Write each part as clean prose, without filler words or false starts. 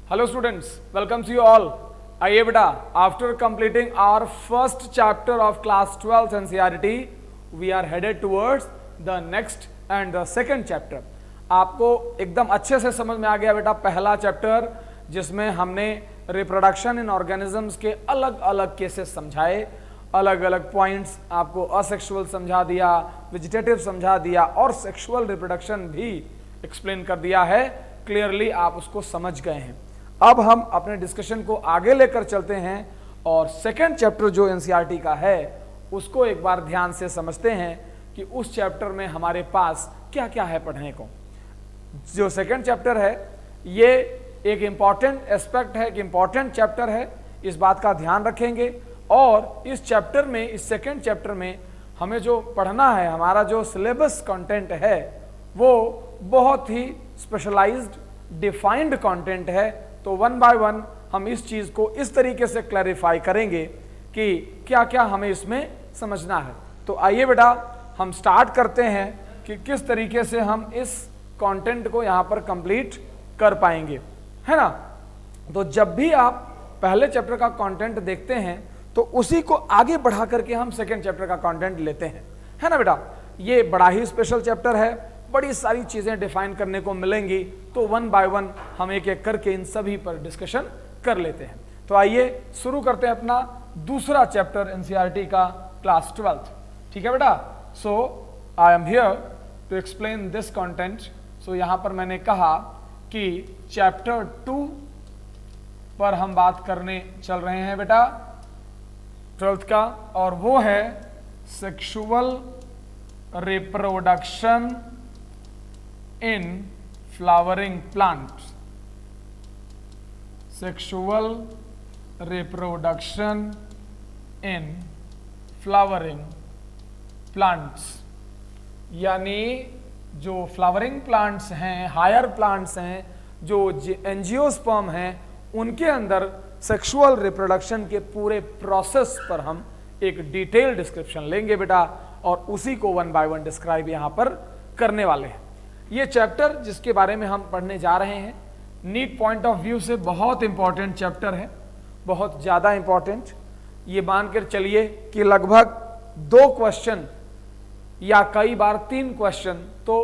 Hello students, welcome to you all. आइए बेटा, after completing our first chapter of class 12 NCERT, we are headed towards the next and the second chapter. आपको एकदम अच्छे से समझ में आ गया बेटा पहला चैप्टर, जिसमें हमने रिप्रोडक्शन इन ऑर्गेनिजम्स के अलग अलग केसेस समझाए, अलग अलग पॉइंट्स आपको असेक्सुअल समझा दिया, वेजिटेटिव समझा दिया और सेक्सुअल रिप्रोडक्शन भी एक्सप्लेन कर दिया है। क्लियरली आप उसको समझ गए हैं। अब हम अपने डिस्कशन को आगे लेकर चलते हैं और सेकेंड चैप्टर जो एनसीईआरटी का है उसको एक बार ध्यान से समझते हैं कि उस चैप्टर में हमारे पास क्या क्या है पढ़ने को। जो सेकेंड चैप्टर है ये एक इंपॉर्टेंट एस्पेक्ट है, एक इंपॉर्टेंट चैप्टर है, इस बात का ध्यान रखेंगे। और इस चैप्टर में, इस सेकेंड चैप्टर में हमें जो पढ़ना है, हमारा जो सिलेबस कंटेंट है वो बहुत ही स्पेशलाइज्ड डिफाइंड कंटेंट है। तो वन बाय वन हम इस चीज को इस तरीके से क्लैरिफाई करेंगे कि क्या क्या हमें इसमें समझना है। तो आइए बेटा हम स्टार्ट करते हैं कि किस तरीके से हम इस कंटेंट को यहां पर कंप्लीट कर पाएंगे, है ना। तो जब भी आप पहले चैप्टर का कंटेंट देखते हैं तो उसी को आगे बढ़ा करके हम सेकेंड चैप्टर का कंटेंट लेते हैं, है ना बेटा। ये बड़ा ही स्पेशल चैप्टर है, बड़ी सारी चीजें डिफाइन करने को मिलेंगी। तो वन बाय वन हम एक एक करके इन सभी पर डिस्कशन कर लेते हैं। तो आइए शुरू करते हैं अपना दूसरा चैप्टर एनसीईआरटी का क्लास 12। ठीक है बेटा। So I am here to explain this content. So यहां पर मैंने कहा कि चैप्टर 2 पर हम बात करने चल रहे हैं बेटा 12th का, और वो है sexual reproduction in flowering plants. Sexual reproduction in flowering plants, यानी जो फ्लावरिंग प्लांट्स हैं, हायर प्लांट्स हैं, जो एंजियोस्पर्म हैं, उनके अंदर सेक्सुअल रिप्रोडक्शन के पूरे प्रोसेस पर हम एक डिटेल डिस्क्रिप्शन लेंगे बेटा, और उसी को वन बाय वन डिस्क्राइब यहां पर करने वाले हैं। ये चैप्टर जिसके बारे में हम पढ़ने जा रहे हैं, नीट पॉइंट ऑफ व्यू से बहुत इंपॉर्टेंट चैप्टर है, बहुत ज़्यादा इंपॉर्टेंट। ये मानकर चलिए कि लगभग 2 क्वेश्चन या कई बार 3 क्वेश्चन तो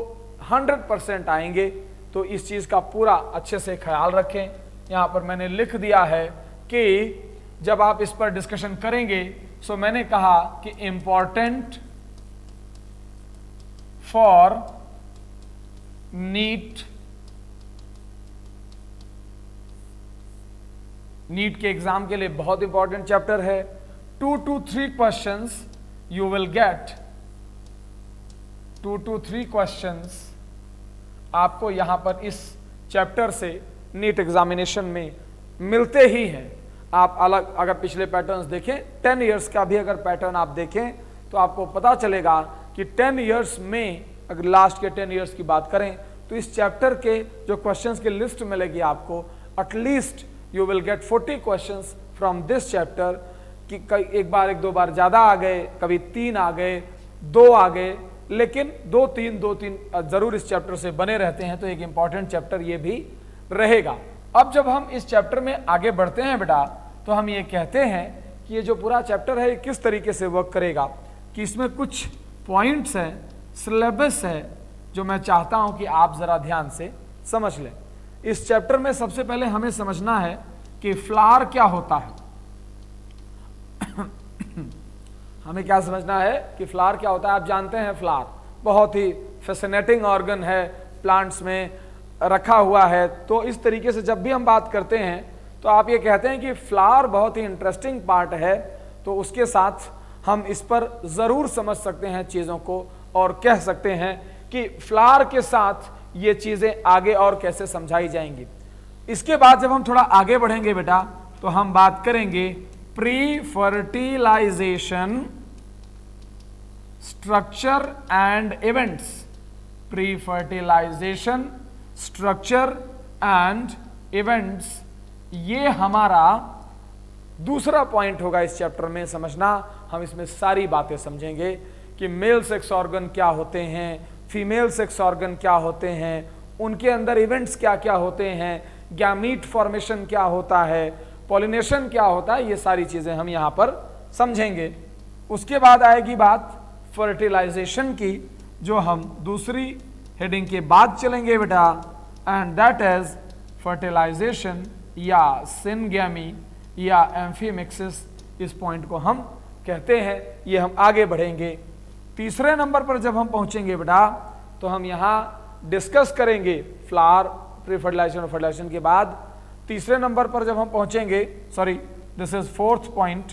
100% आएंगे। तो इस चीज़ का पूरा अच्छे से ख्याल रखें। यहाँ पर मैंने लिख दिया है कि जब आप इस पर डिस्कशन करेंगे, सो मैंने कहा कि इंपॉर्टेंट फॉर नीट के एग्जाम के लिए बहुत इंपॉर्टेंट चैप्टर है। 2 to 3 questions you will get, 2 to 3 questions आपको यहां पर इस चैप्टर से नीट एग्जामिनेशन में मिलते ही हैं। आप अलग अगर पिछले पैटर्न्स देखें, 10 इयर्स का भी अगर पैटर्न आप देखें तो आपको पता चलेगा कि 10 इयर्स में, अगर लास्ट के 10 इयर्स की बात करें तो इस चैप्टर के जो क्वेश्चंस की लिस्ट मिलेगी आपको, at least you will get 40 questions from this chapter. कि एक बार, एक दो बार ज़्यादा आ गए, कभी 3 आ गए, 2 आ गए, लेकिन 2-3 जरूर इस चैप्टर से बने रहते हैं। तो एक इंपॉर्टेंट चैप्टर ये भी रहेगा। अब जब हम इस चैप्टर में आगे बढ़ते हैं बेटा, तो हम ये कहते हैं कि ये जो पूरा चैप्टर है किस तरीके से वर्क करेगा, कि इसमें कुछ पॉइंट्स हैं, सिलेबस है, जो मैं चाहता हूं कि आप जरा ध्यान से समझ लें। इस चैप्टर में सबसे पहले हमें समझना है कि फ्लावर क्या होता है। हमें क्या समझना है कि फ्लावर क्या होता है। आप जानते हैं फ्लावर बहुत ही फैसिनेटिंग ऑर्गन है, प्लांट्स में रखा हुआ है। तो इस तरीके से जब भी हम बात करते हैं तो आप ये कहते हैं कि फ्लावर बहुत ही इंटरेस्टिंग पार्ट है, तो उसके साथ हम इस पर जरूर समझ सकते हैं चीजों को, और कह सकते हैं कि फ्लावर के साथ ये चीजें आगे और कैसे समझाई जाएंगी। इसके बाद जब हम थोड़ा आगे बढ़ेंगे बेटा, तो हम बात करेंगे pre fertilization structure and events. Pre fertilization structure and events, ये हमारा दूसरा पॉइंट होगा इस चैप्टर में समझना। हम इसमें सारी बातें समझेंगे कि मेल सेक्स ऑर्गन क्या होते हैं, फीमेल सेक्स ऑर्गन क्या होते हैं, उनके अंदर इवेंट्स क्या क्या होते हैं, गैमीट फॉर्मेशन क्या होता है, पॉलिनेशन क्या होता है, ये सारी चीजें हम यहाँ पर समझेंगे। उसके बाद आएगी बात फर्टिलाइजेशन की, जो हम दूसरी हेडिंग के बाद चलेंगे बेटा, एंड दैट इज फर्टिलाइजेशन या सिनगैमी या एम्फीमिक्सिस, इस पॉइंट को हम कहते हैं। ये हम आगे बढ़ेंगे। तीसरे नंबर पर जब हम पहुंचेंगे बेटा, तो हम यहाँ डिस्कस करेंगे फ्लावर प्री फर्टिलाइजेशन और फर्टिलाइजेशन के बाद। तीसरे नंबर पर जब हम पहुंचेंगे, sorry this is fourth point,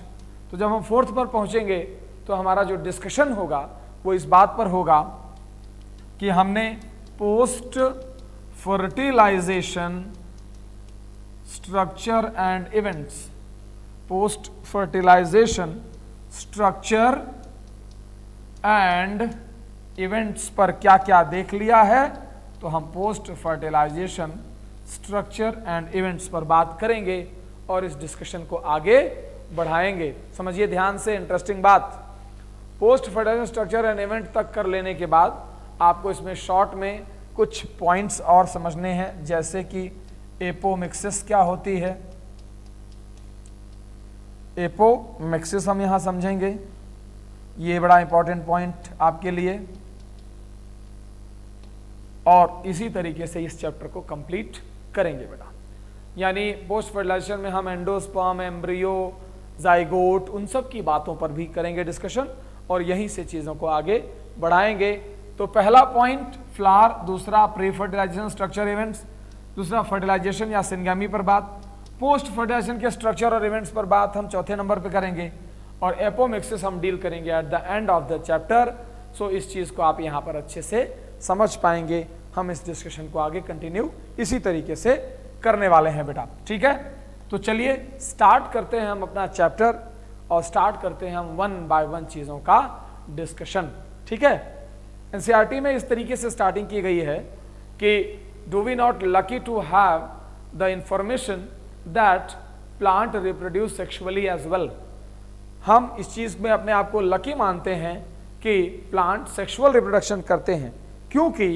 तो जब हम फोर्थ पर पहुंचेंगे तो हमारा जो डिस्कशन होगा वो इस बात पर होगा कि हमने post fertilization structure and events, post fertilization structure and events पर क्या क्या देख लिया है, तो हम post fertilization structure and events पर बात करेंगे और इस डिस्कशन को आगे बढ़ाएंगे। समझिए ध्यान से, इंटरेस्टिंग बात। Post fertilization structure and event तक कर लेने के बाद आपको इसमें शॉर्ट में कुछ पॉइंट्स और समझने हैं, जैसे कि एपोमिक्सिस क्या होती है। एपोमिक्सिस हम यहां समझेंगे, ये बड़ा इंपॉर्टेंट पॉइंट आपके लिए, और इसी तरीके से इस चैप्टर को कंप्लीट करेंगे बेटा। यानी पोस्ट फर्टिलाइजेशन में हम एंडोस्पर्म, एम्ब्रियो, जाइगोट, उन सब की बातों पर भी करेंगे डिस्कशन और यहीं से चीजों को आगे बढ़ाएंगे। तो पहला पॉइंट फ्लावर, दूसरा प्री फर्टिलाइजेशन स्ट्रक्चर इवेंट्स, दूसरा फर्टिलाइजेशन या सिनगैमी पर बात, पोस्ट फर्टिलाइजेशन के स्ट्रक्चर और इवेंट्स पर बात हम चौथे नंबर पे करेंगे, और एपोमिक्सिस हम डील करेंगे at the end of the chapter. So इस चीज को आप यहां पर अच्छे से समझ पाएंगे। हम इस डिस्कशन को आगे कंटिन्यू इसी तरीके से करने वाले हैं बेटा, ठीक है। तो चलिए स्टार्ट करते हैं हम अपना चैप्टर, और स्टार्ट करते हैं हम वन बाय वन चीजों का डिस्कशन, ठीक है। एनसीईआरटी में इस तरीके से स्टार्टिंग की गई है कि do we not lucky to have the information that plant reproduce sexually as well. हम इस चीज में अपने आप को लकी मानते हैं कि प्लांट सेक्सुअल रिप्रोडक्शन करते हैं, क्योंकि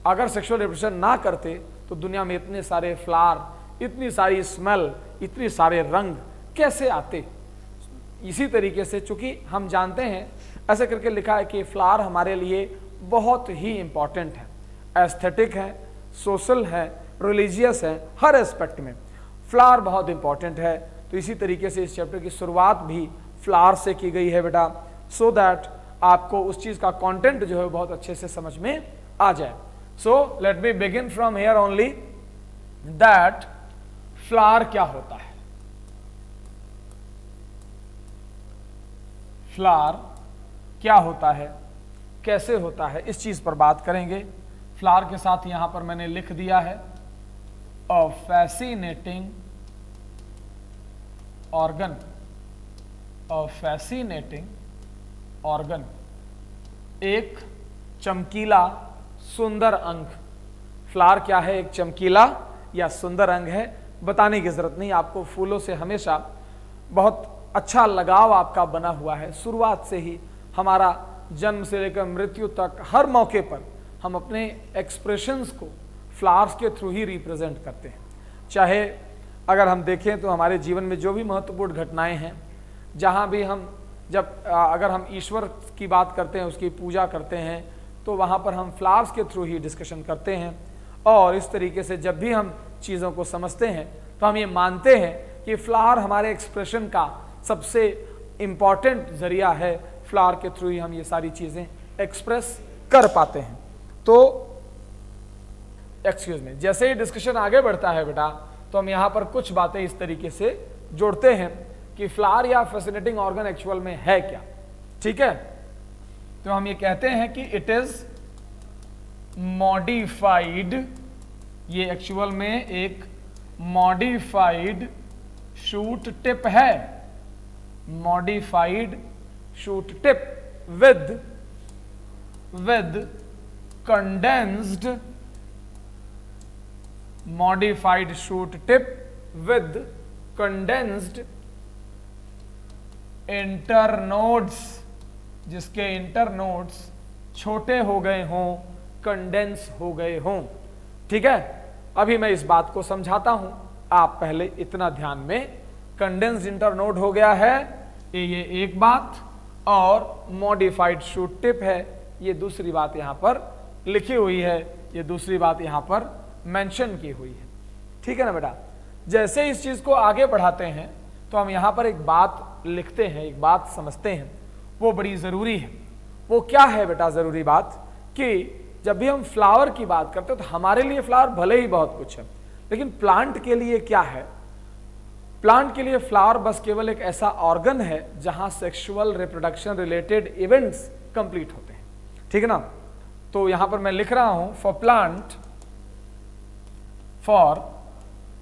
अगर सेक्सुअल रिप्रोडक्शन ना करते तो दुनिया में इतने सारे फ्लावर, इतनी सारी स्मेल, इतने सारे रंग कैसे आते। इसी तरीके से चूंकि हम जानते हैं, ऐसे करके लिखा है कि फ्लावर हमारे लिए बहुत ही इंपॉर्टेंट है, एस्थेटिक है, सोशल है, रिलीजियस है, हर एस्पेक्ट में फ्लावर बहुत इंपॉर्टेंट है। तो इसी तरीके से इस चैप्टर की शुरुआत भी फ्लावर से की गई है बेटा, सो दैट आपको उस चीज का कंटेंट जो है बहुत अच्छे से समझ में आ जाए। So let me begin from here only that flower क्या होता है। फ्लावर क्या होता है, कैसे होता है, इस चीज पर बात करेंगे। फ्लावर के साथ यहां पर मैंने लिख दिया है a fascinating organ, a fascinating organ, एक चमकीला सुंदर अंग। फ्लावर क्या है, एक चमकीला या सुंदर अंग है, बताने की जरूरत नहीं, आपको फूलों से हमेशा बहुत अच्छा लगाव आपका बना हुआ है। शुरुआत से ही हमारा जन्म से लेकर मृत्यु तक हर मौके पर हम अपने एक्सप्रेशंस को फ्लावर्स के थ्रू ही रिप्रेजेंट करते हैं। चाहे अगर हम देखें तो हमारे जीवन में जो भी महत्वपूर्ण घटनाएं हैं, जहां भी हम अगर हम ईश्वर की बात करते हैं, उसकी पूजा करते हैं, तो वहां पर हम फ्लावर्स के थ्रू ही डिस्कशन करते हैं। और इस तरीके से जब भी हम चीज़ों को समझते हैं तो हम ये मानते हैं कि फ्लावर हमारे एक्सप्रेशन का सबसे इम्पॉर्टेंट जरिया है, फ्लावर के थ्रू ही हम ये सारी चीज़ें एक्सप्रेस कर पाते हैं। तो एक्सक्यूज मी, जैसे ही डिस्कशन आगे बढ़ता है बेटा, तो हम यहाँ पर कुछ बातें इस तरीके से जोड़ते हैं कि फ्लावर या फैसिनेटिंग ऑर्गन एक्चुअल में है क्या, ठीक है। तो हम ये कहते हैं कि इट इज मॉडिफाइड, ये एक्चुअल में एक मॉडिफाइड शूट टिप है, modified shoot tip with condensed, modified shoot tip with condensed internodes, जिसके इंटरनोड्स छोटे हो गए हों, कंडेंस हो गए हों, ठीक है। अभी मैं इस बात को समझाता हूं, आप पहले इतना ध्यान में, कंडेंस्ड इंटरनोड हो गया है ये एक बात, और मॉडिफाइड शूट टिप है ये दूसरी बात यहां पर लिखी हुई है, ये दूसरी बात यहां पर मेंशन की हुई है। ठीक है ना बेटा। जैसे इस चीज को आगे बढ़ाते हैं तो हम यहां पर एक बात लिखते हैं, एक बात समझते हैं, वो बड़ी जरूरी है। वो क्या है बेटा जरूरी बात, कि जब भी हम फ्लावर की बात करते हैं तो हमारे लिए फ्लावर भले ही बहुत कुछ है, लेकिन प्लांट के लिए क्या है? प्लांट के लिए फ्लावर बस केवल एक ऐसा ऑर्गन है जहां sexual reproduction related events complete होते हैं। ठीक है ना। तो यहां पर मैं लिख रहा हूं for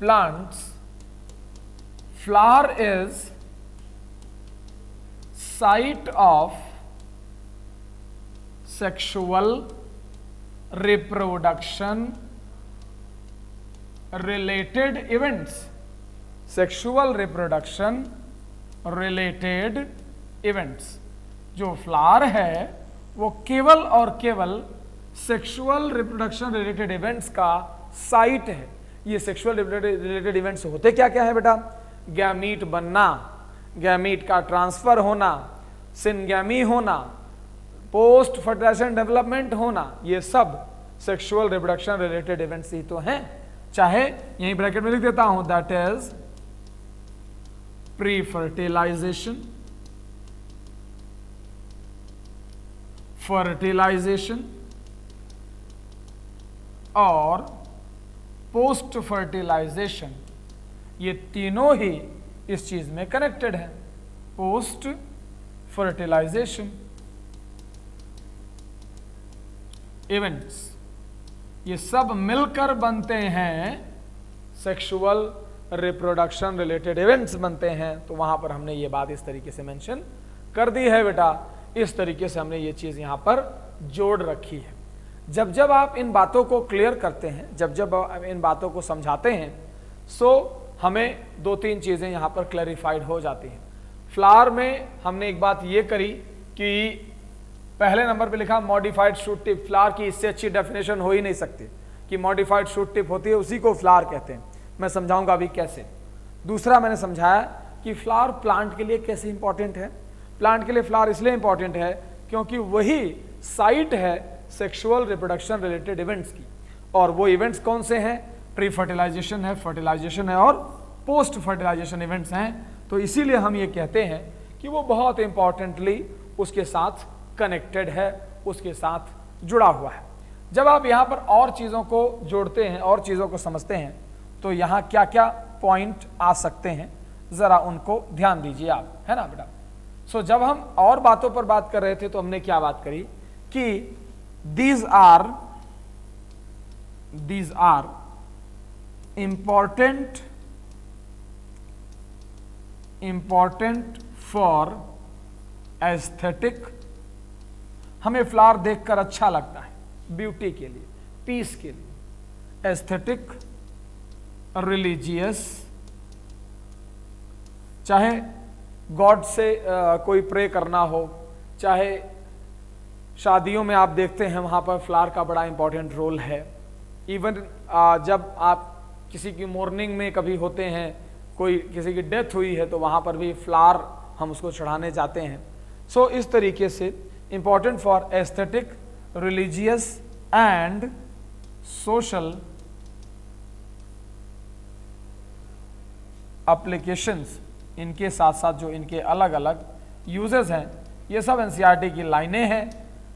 plants flower is site of sexual reproduction related events, sexual reproduction related events. जो फ्लावर है वो केवल और केवल सेक्सुअल रिप्रोडक्शन रिलेटेड इवेंट्स का साइट है। ये सेक्सुअल रिलेटेड इवेंट्स होते क्या क्या है बेटा? गैमीट बनना, गैमीट का ट्रांसफर होना, सिनगैमी होना, पोस्ट फर्टिलाइजेशन डेवलपमेंट होना, ये सब सेक्सुअल रिप्रोडक्शन रिलेटेड इवेंट्स ही तो हैं। चाहे यहीं ब्रैकेट में लिख देता हूं, that is pre fertilization, fertilization और पोस्ट फर्टिलाइजेशन, ये तीनों ही इस चीज में कनेक्टेड है। पोस्ट फर्टिलाइजेशन इवेंट्स, ये सब मिलकर बनते हैं सेक्सुअल रिप्रोडक्शन रिलेटेड इवेंट्स बनते हैं। तो वहां पर हमने ये बात इस तरीके से मेंशन कर दी है बेटा, इस तरीके से हमने ये चीज यहां पर जोड़ रखी है। जब जब आप इन बातों को क्लियर करते हैं, जब जब आप इन बातों को समझाते हैं, सो हमें दो तीन चीजें यहां पर क्लैरिफाइड हो जाती हैं। फ्लावर में हमने एक बात ये करी कि पहले नंबर पे लिखा मॉडिफाइड शूट टिप। फ्लावर की इससे अच्छी डेफिनेशन हो ही नहीं सकती कि मॉडिफाइड शूट टिप होती है, उसी को फ्लावर कहते हैं। मैं समझाऊंगा अभी कैसे। दूसरा मैंने समझाया कि फ्लावर प्लांट के लिए कैसे इंपॉर्टेंट है। प्लांट के लिए फ्लावर इसलिए इंपॉर्टेंट है क्योंकि वही साइट है सेक्सुअल रिप्रोडक्शन रिलेटेड इवेंट्स की। और वो इवेंट्स कौन से हैं? प्री फर्टिलाइजेशन है, फर्टिलाइजेशन है और पोस्ट फर्टिलाइजेशन इवेंट्स हैं। तो इसीलिए हम ये कहते हैं कि वो बहुत इंपॉर्टेंटली उसके साथ कनेक्टेड है, उसके साथ जुड़ा हुआ है। जब आप यहाँ पर और चीज़ों को जोड़ते हैं और चीज़ों को समझते हैं तो यहाँ क्या क्या पॉइंट आ सकते हैं, ज़रा उनको ध्यान दीजिए आप, है ना बेटा। सो जब हम और बातों पर बात कर रहे थे तो हमने क्या बात करी कि these are important for aesthetic। हमें फ्लावर देखकर अच्छा लगता है, ब्यूटी के लिए, पीस के लिए। एस्थेटिक, रिलीजियस, चाहे गॉड से कोई प्रे करना हो, चाहे शादियों में आप देखते हैं वहाँ पर फ्लावर का बड़ा इंपॉर्टेंट रोल है। इवन जब आप किसी की मॉर्निंग में कभी होते हैं, कोई किसी की डेथ हुई है तो वहाँ पर भी फ्लावर हम उसको चढ़ाने जाते हैं। सो इस तरीके से important for aesthetic, religious and social applications, इनके साथ साथ जो इनके अलग अलग यूजेस हैं, ये सब एनसीईआरटी की लाइनें हैं।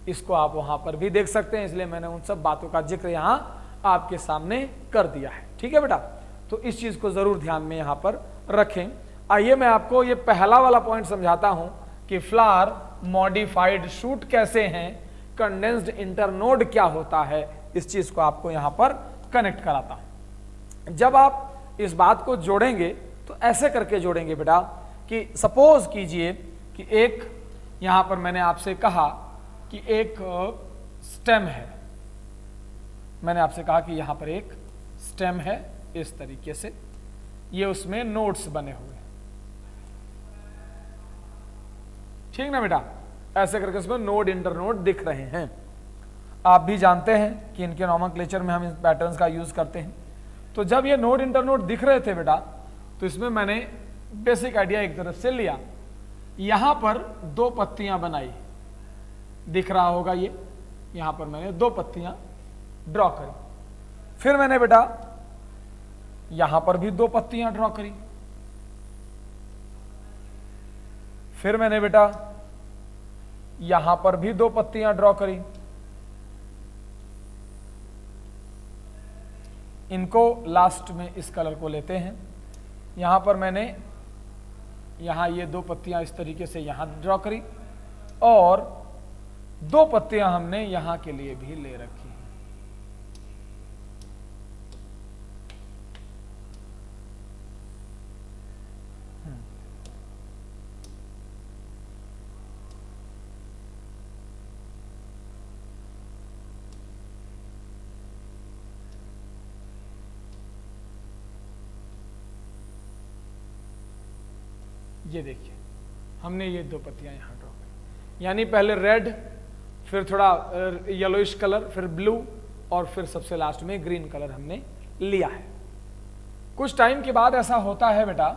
इसको आप वहां पर भी देख सकते हैं, इसलिए मैंने उन सब बातों का जिक्र यहां आपके सामने कर दिया है। ठीक है बेटा, तो इस चीज को जरूर ध्यान में यहां पर रखें। आइए मैं आपको ये पहला वाला पॉइंट समझाता हूं कि फ्लावर मॉडिफाइड शूट कैसे हैं, कंडेंस्ड इंटरनोड क्या होता है, इस चीज को आपको यहां पर कनेक्ट कराता हूं। जब आप इस बात को जोड़ेंगे तो ऐसे करके जोड़ेंगे बेटा कि सपोज कीजिए कि एक यहां पर मैंने आपसे कहा कि एक स्टेम है, मैंने आपसे कहा कि यहां पर एक स्टेम है, इस तरीके से ये उसमें नोड्स बने हुए हैं। ठीक ना बेटा, ऐसे करके उसमें नोड इंटरनोड दिख रहे हैं। आप भी जानते हैं कि इनके नोमेनक्लेचर में हम इन पैटर्न्स का यूज करते हैं। तो जब ये नोड इंटरनोड दिख रहे थे बेटा, तो इसमें मैंने बेसिक आइडिया एक तरफ से लिया, यहां पर 2 पत्तियां बनाई, दिख रहा होगा ये, यहां पर मैंने 2 पत्तियां ड्रॉ करी। फिर मैंने बेटा यहां पर भी 2 पत्तियां ड्रॉ करी। फिर मैंने बेटा यहां पर भी 2 पत्तियां ड्रॉ करी। इनको लास्ट में इस कलर को लेते हैं। यहां पर मैंने यहां ये 2 पत्तियां इस तरीके से यहां ड्रॉ करी और 2 पत्तियां हमने यहां के लिए भी ले रखी। ये देखिए हमने ये 2 पत्तियां यहां ड्रॉ की, यानी पहले रेड, फिर थोड़ा येलोइश कलर, फिर ब्लू और फिर सबसे लास्ट में ग्रीन कलर हमने लिया है। कुछ टाइम के बाद ऐसा होता है बेटा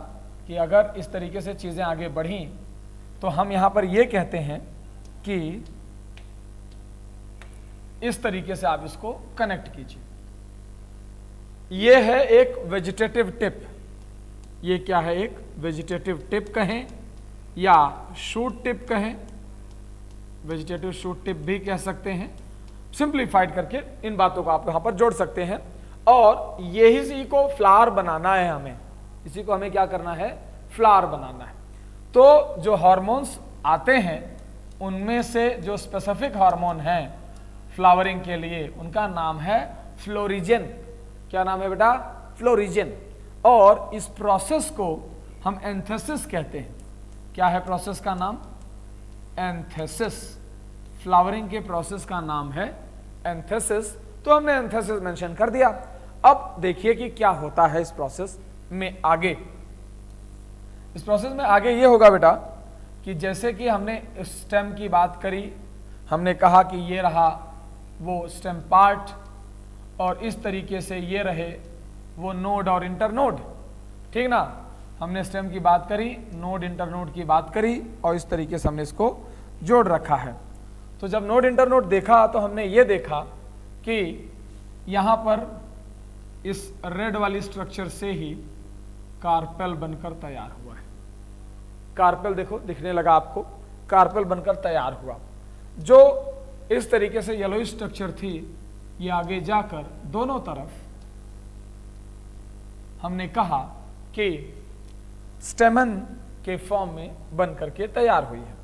कि अगर इस तरीके से चीजें आगे बढ़ी तो हम यहां पर ये कहते हैं कि इस तरीके से आप इसको कनेक्ट कीजिए। ये है एक वेजिटेटिव टिप। ये क्या है? एक वेजिटेटिव टिप कहें या शूट टिप कहें, वेजिटेटिव शूट टिप भी कह सकते हैं। सिंप्लीफाइड करके इन बातों को आप यहां पर जोड़ सकते हैं। और यही इसी को फ्लावर बनाना है हमें, इसी को हमें क्या करना है? फ्लावर बनाना है। तो जो हार्मोन्स आते हैं उनमें से जो स्पेसिफिक हार्मोन हैं फ्लावरिंग के लिए, उनका नाम है फ्लोरिजन। क्या नाम है बेटा? फ्लोरिजन। और इस प्रोसेस को हम एंथेसिस कहते हैं। क्या है प्रोसेस का नाम? एंथेसिस। फ्लावरिंग के प्रोसेस का नाम है एंथेसिस। तो हमने एंथेसिस मेंशन कर दिया। अब देखिए कि क्या होता है इस प्रोसेस में आगे। इस प्रोसेस में आगे ये होगा बेटा कि जैसे कि हमने स्टेम की बात करी, हमने कहा कि ये रहा वो स्टेम पार्ट और इस तरीके से ये रहे वो नोड और इंटरनोड, ठीक ना। हमने स्टेम की बात करी, नोड इंटरनोड की बात करी और इस तरीके से हमने इसको जोड़ रखा है। तो जब नोड इंटरनोड देखा तो हमने ये देखा कि यहां पर इस रेड वाली स्ट्रक्चर से ही कार्पेल बनकर तैयार हुआ है। कार्पेल देखो दिखने लगा आपको, कार्पेल बनकर तैयार हुआ। जो इस तरीके से येलो स्ट्रक्चर थी ये आगे जाकर दोनों तरफ हमने कहा कि स्टेमन के फॉर्म में बन करके तैयार हुई है।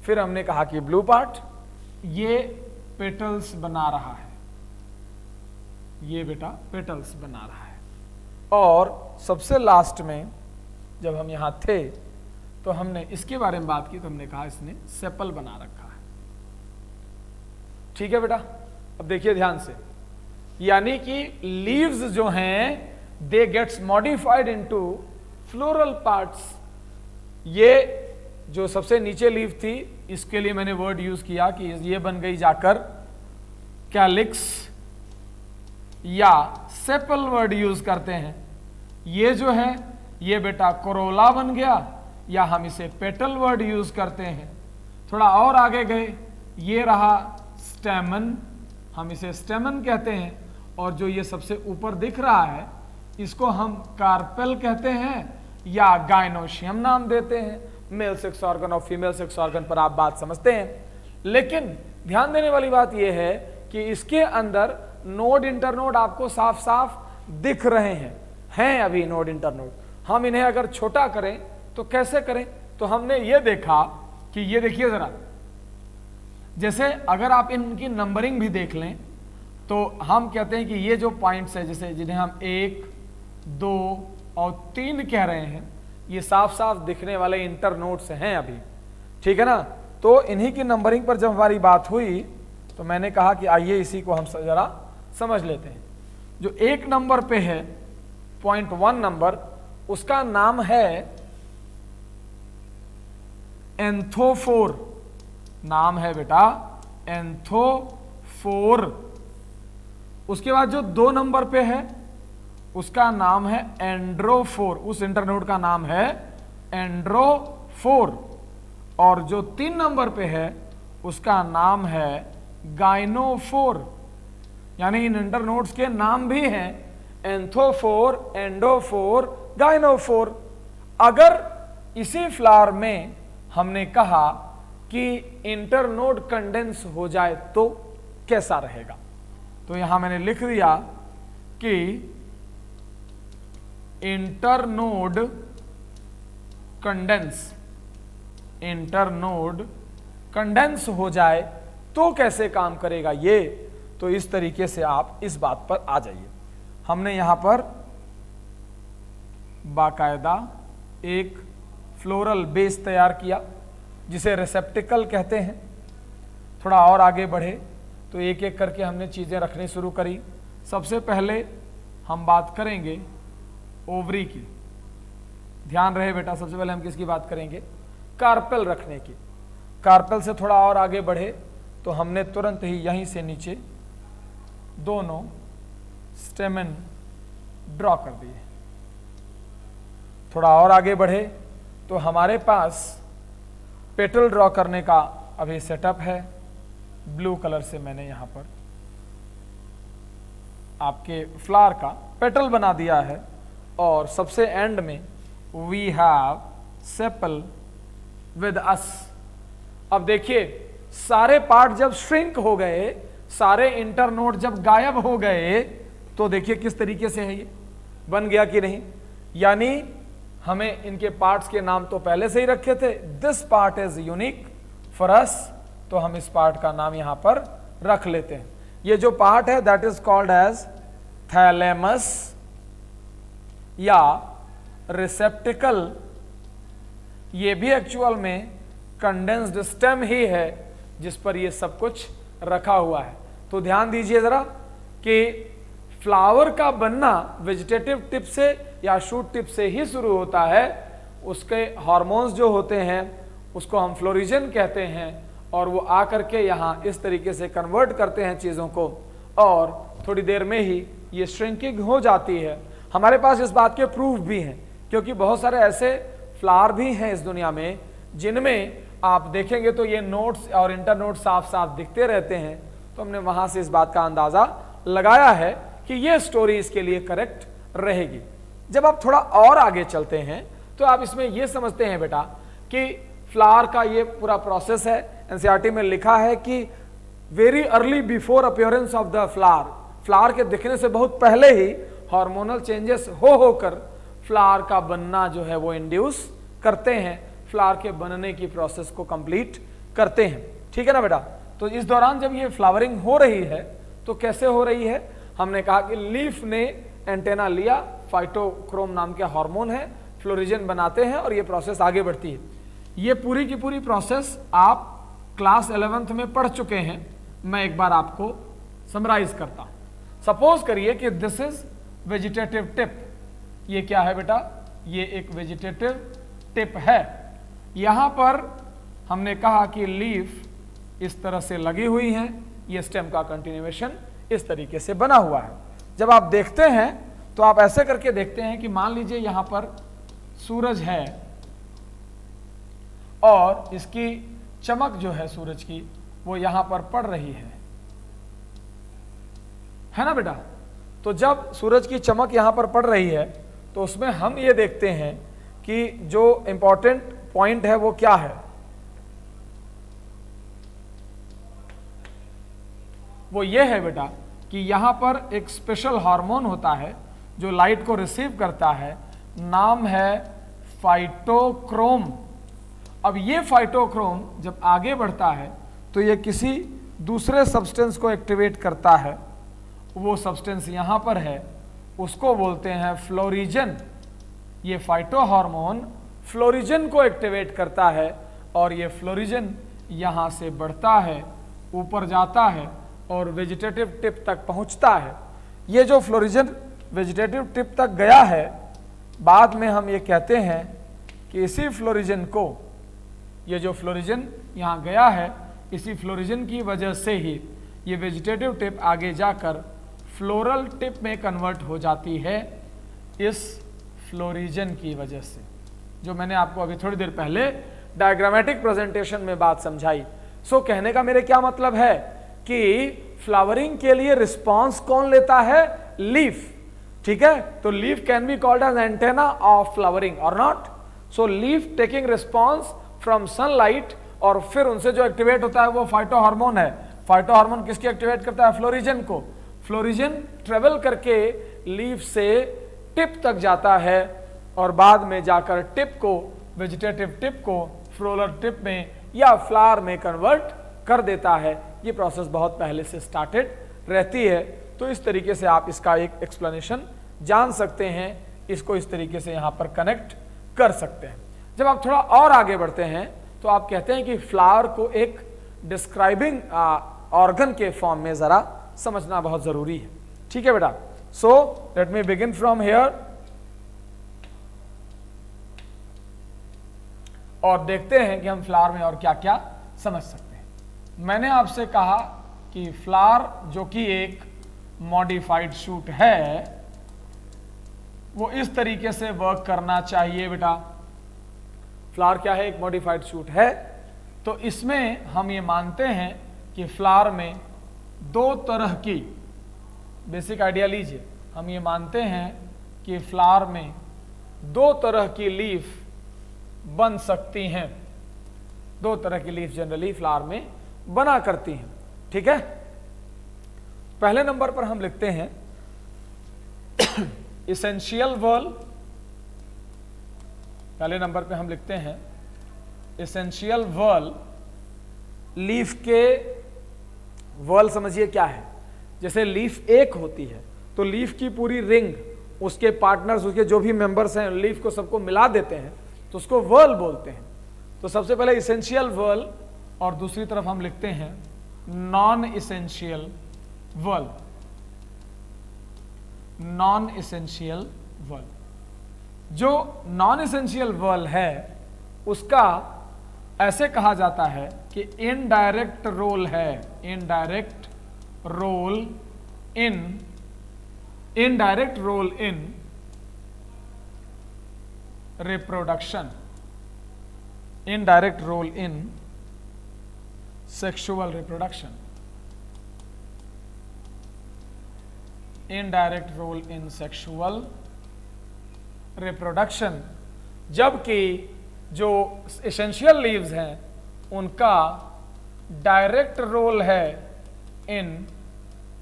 फिर हमने कहा कि ब्लू पार्ट ये पेटल्स बना रहा है, ये बेटा पेटल्स बना रहा है। और सबसे लास्ट में जब हम यहां थे तो हमने इसके बारे में बात की तो हमने कहा इसने सेपल बना रखा है। ठीक है बेटा, अब देखिए ध्यान से, यानी कि लीव्स जो हैं they gets modified into floral parts. ये जो सबसे नीचे लीफ थी इसके लिए मैंने वर्ड यूज किया कि ये बन गई जाकर कैलिक्स या सेपल वर्ड यूज करते हैं। ये जो है ये बेटा कोरोला बन गया या हम इसे पेटल वर्ड यूज करते हैं। थोड़ा और आगे गए, ये रहा स्टेमन, हम इसे स्टेमन कहते हैं। और जो ये सबसे ऊपर दिख रहा है इसको हम कार्पेल कहते हैं या गाइनोशियम नाम देते हैं। मेल सेक्स ऑर्गन और फीमेल सेक्स ऑर्गन पर आप बात समझते हैं। लेकिन ध्यान देने वाली बात यह है कि इसके अंदर नोड इंटरनोड आपको साफ साफ दिख रहे हैं अभी नोड इंटरनोड। हम इन्हें अगर छोटा करें तो कैसे करें? तो हमने ये देखा कि ये देखिए जरा, जैसे अगर आप इनकी नंबरिंग भी देख लें तो हम कहते हैं कि ये जो पॉइंट्स है जैसे जिन्हें हम 1, 2 और 3 कह रहे हैं, ये साफ साफ दिखने वाले इंटरनोड्स हैं अभी, ठीक है ना। तो इन्हीं की नंबरिंग पर जब हमारी बात हुई तो मैंने कहा कि आइए इसी को हम जरा समझ लेते हैं। जो 1 नंबर पे है, 0.1 नंबर, उसका नाम है एंथोफोर। नाम है बेटा एंथोफोर। उसके बाद जो 2 नंबर पे है उसका नाम है एंड्रोफोर, उस इंटरनोड का नाम है एंड्रोफोर। और जो 3 नंबर पे है उसका नाम है गाइनोफोर। यानी इन इंटरनोड्स के नाम भी हैं एंथोफोर, एंडोफोर, गाइनोफोर। अगर इसी फ्लावर में हमने कहा कि इंटरनोड कंडेंस हो जाए तो कैसा रहेगा, तो यहां मैंने लिख दिया कि इंटरनोड कंडेंस, इंटरनोड कंडेंस हो जाए तो कैसे काम करेगा ये, तो इस तरीके से आप इस बात पर आ जाइए। हमने यहां पर बाकायदा एक फ्लोरल बेस तैयार किया जिसे रिसेप्टिकल कहते हैं। थोड़ा और आगे बढ़े तो एक एक करके हमने चीजें रखनी शुरू करी। सबसे पहले हम बात करेंगे ओवरी की। ध्यान रहे बेटा, सबसे पहले हम किसकी बात करेंगे, कार्पेल रखने की। कार्पेल से थोड़ा और आगे बढ़े तो हमने तुरंत ही यहीं से नीचे दोनों स्टेमन ड्रॉ कर दिए। थोड़ा और आगे बढ़े तो हमारे पास पेटल ड्रॉ करने का अभी सेटअप है। ब्लू कलर से मैंने यहां पर आपके फ्लावर का पेटल बना दिया है। और सबसे एंड में we have sepal with us. अब देखिए सारे पार्ट जब श्रिंक हो गए, सारे इंटरनोड जब गायब हो गए, तो देखिए किस तरीके से है ये बन गया कि नहीं। यानी हमें इनके पार्ट्स के नाम तो पहले से ही रखे थे। This part is unique for us, तो हम इस पार्ट का नाम यहां पर रख लेते हैं। ये जो पार्ट है that is called as thalamus या रिसेप्टिकल। ये भी एक्चुअल में कंडेंस्ड स्टेम ही है जिस पर ये सब कुछ रखा हुआ है। तो ध्यान दीजिए जरा कि फ्लावर का बनना वेजिटेटिव टिप से या शूट टिप से ही शुरू होता है। उसके हार्मोन्स जो होते हैं उसको हम फ्लोरिजन कहते हैं, और वो आकर के यहाँ इस तरीके से कन्वर्ट करते हैं चीज़ों को, और थोड़ी देर में ही ये श्रिंकिंग हो जाती है। हमारे पास इस बात के प्रूफ भी हैं, क्योंकि बहुत सारे ऐसे फ्लावर भी हैं इस दुनिया में जिनमें आप देखेंगे तो ये नोट्स और इंटरनोड साफ साफ दिखते रहते हैं। तो हमने वहां से इस बात का अंदाजा लगाया है कि ये स्टोरी इसके लिए करेक्ट रहेगी। जब आप थोड़ा और आगे चलते हैं तो आप इसमें ये समझते हैं बेटा कि फ्लावर का ये पूरा प्रोसेस है। एनसीईआरटी में लिखा है कि very early before appearance of the flower, flower के दिखने से बहुत पहले ही हार्मोनल चेंजेस होकर फ्लावर का बनना जो है वो इंड्यूस करते हैं, फ्लावर के बनने की प्रोसेस को कंप्लीट करते हैं। ठीक है ना बेटा। तो इस दौरान जब ये फ्लावरिंग हो रही है तो कैसे हो रही है, हमने कहा कि लीफ ने एंटेना लिया, फाइटोक्रोम नाम के हार्मोन है, फ्लोरिजन बनाते हैं और ये प्रोसेस आगे बढ़ती है। ये पूरी की पूरी प्रोसेस आप क्लास 11th में पढ़ चुके हैं। मैं एक बार आपको समराइज करता हूं। सपोज करिए कि दिस इज वेजिटेटिव टिप। ये क्या है बेटा, ये एक वेजिटेटिव टिप है। यहां पर हमने कहा कि लीफ इस तरह से लगी हुई है, ये स्टेम का कंटिन्यूएशन इस तरीके से बना हुआ है। जब आप देखते हैं तो आप ऐसे करके देखते हैं कि मान लीजिए यहां पर सूरज है और इसकी चमक जो है सूरज की वो यहां पर पड़ रही है ना बेटा। तो जब सूरज की चमक यहां पर पड़ रही है तो उसमें हम ये देखते हैं कि जो इंपॉर्टेंट पॉइंट है वो क्या है, वो ये है बेटा कि यहां पर एक स्पेशल हार्मोन होता है जो लाइट को रिसीव करता है, नाम है फाइटोक्रोम। अब ये फाइटोक्रोम जब आगे बढ़ता है तो ये किसी दूसरे सब्सटेंस को एक्टिवेट करता है। वो सब्सटेंस यहां पर है, उसको बोलते हैं फ्लोरिजन। ये फाइटो हार्मोन फ्लोरिजन को एक्टिवेट करता है और ये फ्लोरिजन यहां से बढ़ता है, ऊपर जाता है और वेजिटेटिव टिप तक पहुंचता है। ये जो फ्लोरिजन वेजिटेटिव टिप तक गया है, बाद में हम ये कहते हैं कि इसी फ्लोरिजन को, ये जो फ्लोरिजन यहाँ गया है, इसी फ्लोरिजन की वजह से ही ये वेजिटेटिव टिप आगे जाकर फ्लोरल टिप में कन्वर्ट हो जाती है। इस फ्लोरिजन की वजह से, जो मैंने आपको अभी थोड़ी देर पहले डायग्रामेटिक प्रेजेंटेशन में बात समझाई। सो कहने का मेरे क्या मतलब है कि फ्लावरिंग के लिए रिस्पॉन्स कौन लेता है? लीफ। ठीक है, तो leaf can be called as antenna of flowering और not. So leaf taking response from sunlight, और फिर उनसे जो एक्टिवेट होता है वो फाइटो हार्मोन है। फाइटो हार्मोन किसकी एक्टिवेट करता है? फ्लोरिजन को। फ्लोरिजन ट्रेवल करके लीफ से टिप तक जाता है और बाद में जाकर टिप को, वेजिटेटिव टिप को फ्लोरल टिप में या फ्लावर में कन्वर्ट कर देता है। ये प्रोसेस बहुत पहले से स्टार्टेड रहती है। तो इस तरीके से आप इसका एक एक्सप्लेनेशन जान सकते हैं, इसको इस तरीके से यहाँ पर कनेक्ट कर सकते हैं। जब आप थोड़ा और आगे बढ़ते हैं तो आप कहते हैं कि फ्लावर को एक डिस्क्राइबिंग ऑर्गन के फॉर्म में जरा समझना बहुत जरूरी है। ठीक है बेटा, so let me begin from here और देखते हैं कि हम फ्लावर में और क्या क्या समझ सकते हैं। मैंने आपसे कहा कि फ्लावर जो कि एक मॉडिफाइड शूट है, वो इस तरीके से वर्क करना चाहिए बेटा। फ्लावर क्या है? एक मॉडिफाइड शूट है। तो इसमें हम ये मानते हैं कि फ्लावर में दो तरह की, बेसिक आइडिया लीजिए, हम ये मानते हैं कि फ्लावर में दो तरह की लीफ बन सकती हैं। दो तरह की लीफ जनरली फ्लावर में बना करती हैं। ठीक है, पहले नंबर पर हम लिखते हैं इसेंशियल वॉल। पहले नंबर पे हम लिखते हैं इसेंशियल वॉल। लीफ के वॉल समझिए क्या है? जैसे लीफ एक होती है तो लीफ की पूरी रिंग, उसके पार्टनर्स, उसके जो भी मेंबर्स हैं, लीफ को सबको मिला देते हैं तो उसको वर्ल बोलते हैं। तो सबसे पहले इसेंशियल वर्ल, और दूसरी तरफ हम लिखते हैं non essential whorl. Non essential whorl, जो नॉन इसेंशियल वर्ल है उसका ऐसे कहा जाता है कि इनडायरेक्ट रोल है। Indirect role in reproduction, indirect role in sexual reproduction, indirect role in sexual reproduction. जबकि जो एसेंशियल लीव्स हैं उनका डायरेक्ट रोल है इन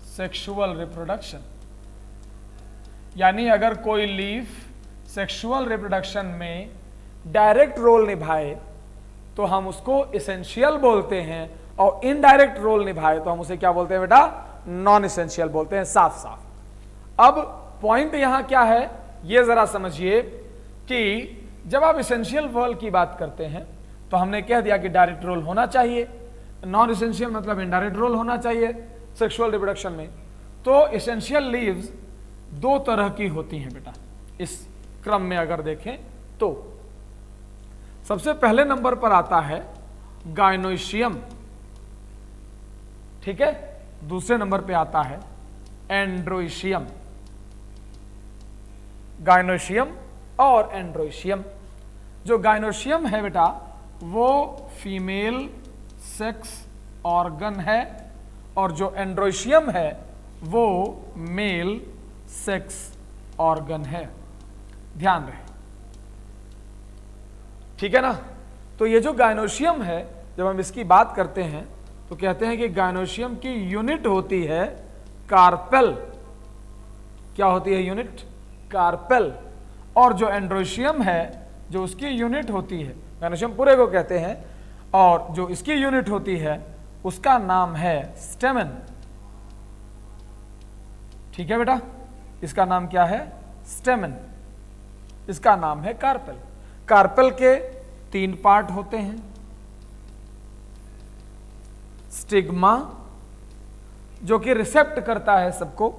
सेक्सुअल रिप्रोडक्शन। यानी अगर कोई लीफ सेक्सुअल रिप्रोडक्शन में डायरेक्ट रोल निभाए तो हम उसको एसेंशियल बोलते हैं, और इनडायरेक्ट रोल निभाए तो हम उसे क्या बोलते हैं बेटा? नॉन एसेंशियल बोलते हैं, साफ साफ। अब पॉइंट यहां क्या है ये जरा समझिए कि जब आप एसेंशियल वर्ल की बात करते हैं तो हमने कह दिया कि डायरेक्ट रोल होना चाहिए, नॉन एसेंशियल मतलब इनडायरेक्ट रोल होना चाहिए सेक्सुअल रिप्रोडक्शन में। तो एसेंशियल लीव्स दो तरह की होती हैं बेटा। इस क्रम में अगर देखें तो सबसे पहले नंबर पर आता है गायनोशियम। ठीक है, दूसरे नंबर पे आता है एंड्रोशियम। गायनोशियम और एंड्रोशियम। जो गायनोशियम है बेटा वो फीमेल सेक्स ऑर्गन है, और जो एंड्रोशियम है वो मेल सेक्स ऑर्गन है। ध्यान रहे, ठीक है ना? तो ये जो गायनोशियम है, जब हम इसकी बात करते हैं तो कहते हैं कि गायनोशियम की यूनिट होती है कार्पेल। क्या होती है यूनिट? कार्पेल। और जो एंड्रोशियम है जो उसकी यूनिट होती है, गायनोशियम पूरे को कहते हैं, और जो इसकी यूनिट होती है उसका नाम है स्टेमन। ठीक है बेटा, इसका नाम क्या है? स्टेमन। इसका नाम है कार्पेल। कार्पेल के तीन पार्ट होते हैं। स्टिग्मा जो कि रिसेप्ट करता है सबको,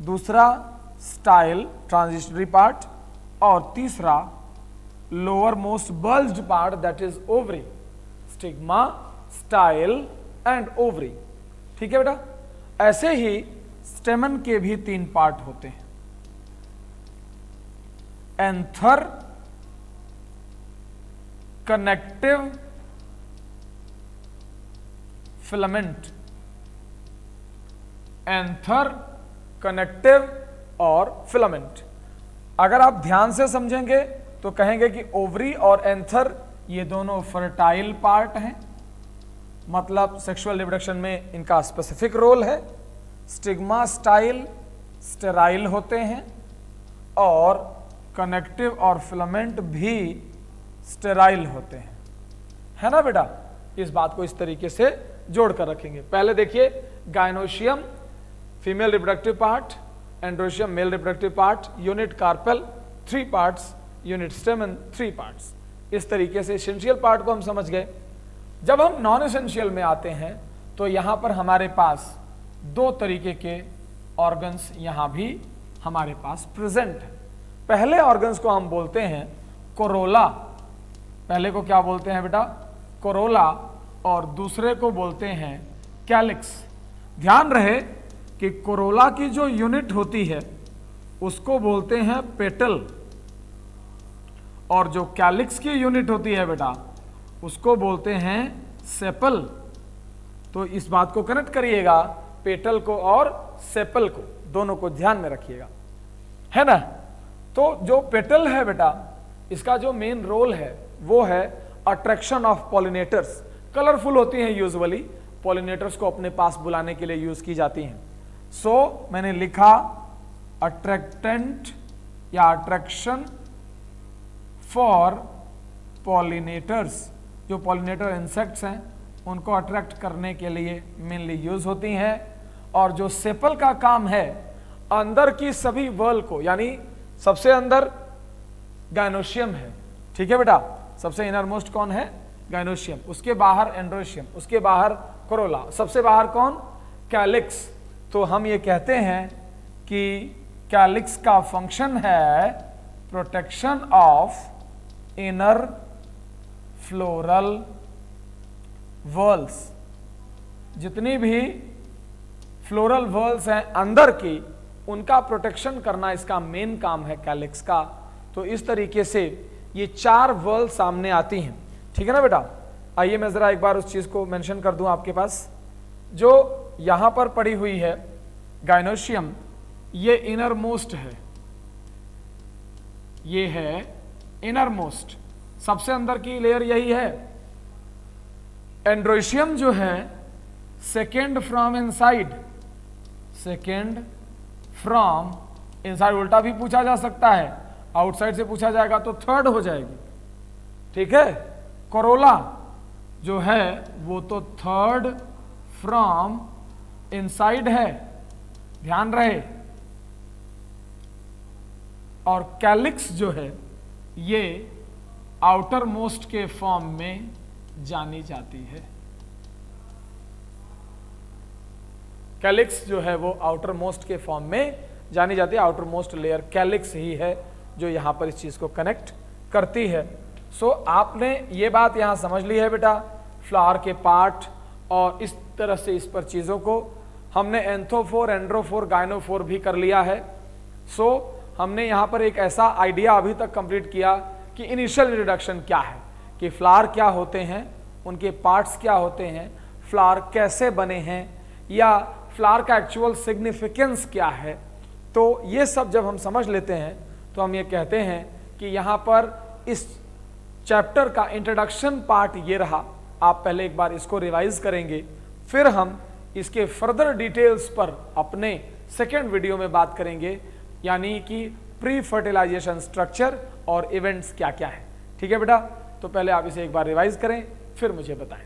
दूसरा स्टाइल ट्रांजिशनरी पार्ट, और तीसरा lower most bulged part that is ovary. Stigma, style and ovary. ठीक है बेटा, ऐसे ही स्टेमन के भी तीन पार्ट होते हैं। Anther connective filament, anther connective और फिलामेंट। अगर आप ध्यान से समझेंगे तो कहेंगे कि ओवरी और एंथर ये दोनों फर्टाइल पार्ट हैं, मतलब सेक्सुअल रिप्रोडक्शन में इनका स्पेसिफिक रोल है। स्टिग्मा स्टाइल स्टेराइल होते हैं और कनेक्टिव और फिलामेंट भी स्टेराइल होते हैं, है ना बेटा। इस बात को इस तरीके से जोड़ कर रखेंगे। पहले देखिए, gynoecium female reproductive part, androecium male reproductive part, unit carpel 3 parts, unit स्टेमन 3 parts. इस तरीके से एसेंशियल पार्ट को हम समझ गए। जब हम नॉन एसेंशियल में आते हैं तो यहां पर हमारे पास 2 तरीके के ऑर्गन्स यहां भी हमारे पास प्रेजेंट है। पहले ऑर्गन्स को हम बोलते हैं कोरोला, पहले को क्या बोलते हैं बेटा, कोरोला, और दूसरे को बोलते हैं कैलिक्स। ध्यान रहे कि कोरोला की जो यूनिट होती है उसको बोलते हैं पेटल, और जो कैलिक्स की यूनिट होती है बेटा उसको बोलते हैं सेपल। तो इस बात को कनेक्ट करिएगा, पेटल को और सेपल को, दोनों को ध्यान में रखिएगा, है ना। तो जो पेटल है बेटा, इसका जो मेन रोल है वो है अट्रैक्शन ऑफ पॉलिनेटर्स। कलरफुल होती हैं यूजुअली, पॉलिनेटर्स को अपने पास बुलाने के लिए यूज की जाती हैं। सो मैंने लिखा अट्रैक्टेंट या अट्रैक्शन फॉर पॉलिनेटर्स। जो पॉलिनेटर इंसेक्ट्स हैं उनको अट्रैक्ट करने के लिए मेनली यूज होती हैं। और जो सेपल का काम है, अंदर की सभी वर्ल को, यानी सबसे अंदर गायनोशियम है, ठीक है बेटा, सबसे इनर मोस्ट कौन है, गायनोशियम, उसके बाहर एंड्रोशियम, उसके बाहर कोरोला, सबसे बाहर कौन, कैलिक्स। तो हम ये कहते हैं कि कैलिक्स का फंक्शन है protection of inner floral whorls. जितनी भी फ्लोरल वर्ल्स हैं अंदर की, उनका प्रोटेक्शन करना इसका मेन काम है कैलिक्स का। तो इस तरीके से ये 4 वर्ल्ड सामने आती हैं, ठीक है ना बेटा। आइए मैं जरा एक बार उस चीज को मेंशन कर दूं आपके पास। जो यहां पर पड़ी हुई है गायनोशियम, ये इनर मोस्ट है, ये है इनर मोस्ट, सबसे अंदर की लेयर यही है। एंड्रोशियम जो है second from inside, second from inside, उल्टा भी पूछा जा सकता है, आउटसाइड से पूछा जाएगा तो थर्ड हो जाएगी, ठीक है। कोरोला जो है वो तो थर्ड फ्रॉम इनसाइड है, ध्यान रहे। और कैलिक्स जो है ये आउटर मोस्ट के फॉर्म में जानी जाती है। कैलिक्स जो है वो आउटर मोस्ट के फॉर्म में जानी जाती है। आउटर मोस्ट लेयर कैलिक्स ही है जो यहां पर इस चीज को कनेक्ट करती है। सो आपने ये बात यहां समझ ली है बेटा, फ्लावर के पार्ट और इस तरह से इस पर चीजों को हमने एंथोफोर, एंड्रोफोर, गायनोफोर भी कर लिया है। सो हमने यहां पर एक ऐसा आइडिया अभी तक कंप्लीट किया कि इनिशियल इंट्रोडक्शन क्या है, कि फ्लावर क्या होते हैं, उनके पार्ट्स क्या होते हैं, फ्लावर कैसे बने हैं, या फ्लावर का एक्चुअल सिग्निफिकेंस क्या है। तो ये सब जब हम समझ लेते हैं तो हम ये कहते हैं कि यहाँ पर इस चैप्टर का इंट्रोडक्शन पार्ट ये रहा। आप पहले एक बार इसको रिवाइज करेंगे, फिर हम इसके फर्दर डिटेल्स पर अपने सेकेंड वीडियो में बात करेंगे, यानी कि प्री फर्टिलाइजेशन स्ट्रक्चर और इवेंट्स क्या क्या है, ठीक है बेटा। तो पहले आप इसे एक बार रिवाइज करें, फिर मुझे बताएं।